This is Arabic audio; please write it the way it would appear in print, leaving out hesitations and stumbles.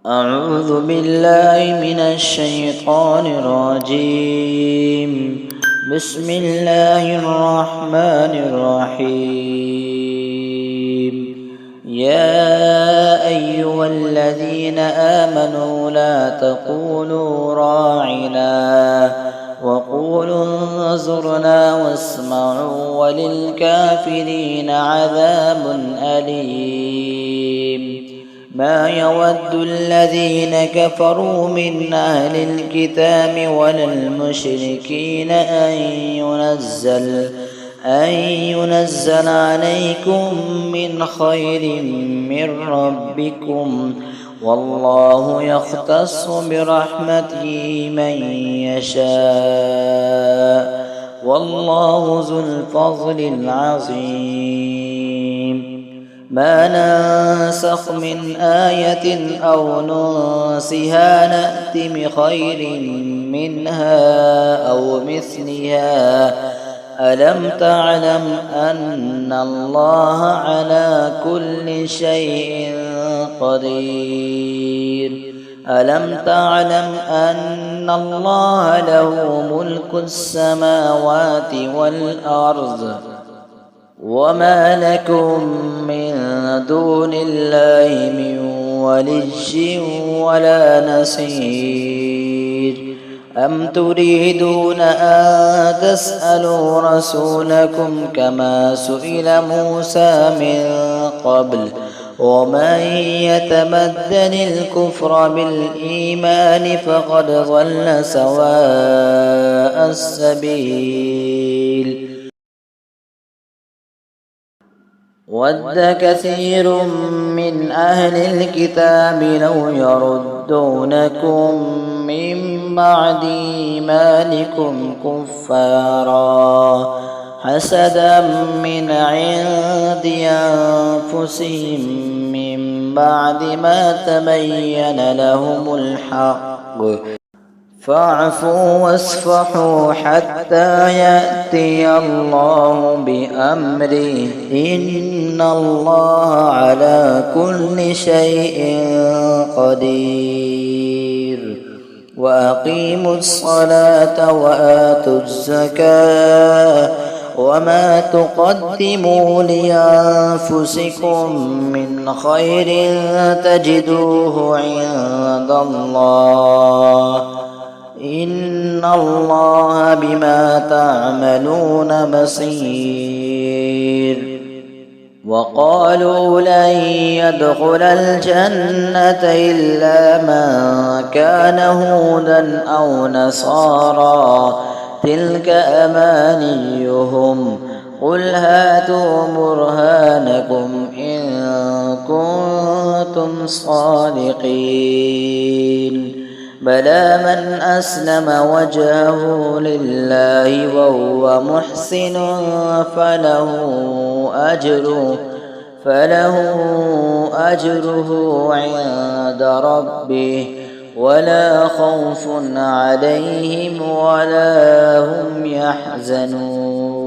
أعوذ بالله من الشيطان الرجيم. بسم الله الرحمن الرحيم. يا أيها الذين آمنوا لا تقولوا راعنا وقولوا انظرنا واسمعوا وللكافرين عذاب أليم. ما يود الذين كفروا من أهل الكتاب ولا المشركين أن ينزل عليكم من خير من ربكم، والله يختص برحمته من يشاء، والله ذو الفضل العظيم. ما ننسخ من آية أو ننسها نأت بخير منها أو مثلها. ألم تعلم أن الله على كل شيء قدير؟ ألم تعلم أن الله له ملك السماوات والأرض، وما لكم من دون الله من ولي ولا نصير. أم تريدون أن تسألوا رسولكم كما سئل موسى من قبل؟ ومن يتبدل الكفر بالإيمان فقد ضل سواء السبيل. ود كثير من أهل الكتاب لو يردونكم من بعد إيمانكم كفارا حسدا من عند أنفسهم من بعد ما تبين لهم الحق، فاعفوا واصفحوا حتى يأتي الله بأمره، إن الله على كل شيء قدير. وأقيموا الصلاة وآتوا الزكاة، وما تقدموا لأنفسكم من خير تجدوه عند الله، إن الله بما تعملون بصير. وقالوا لن يدخل الجنة إلا من كان هودا أو نصارى، تلك أمانيهم، قل هاتوا برهانكم إن كنتم صادقين. بلى من أسلم وجهه لله وهو محسن فله أجره عند ربه، ولا خوف عليهم ولا هم يحزنون.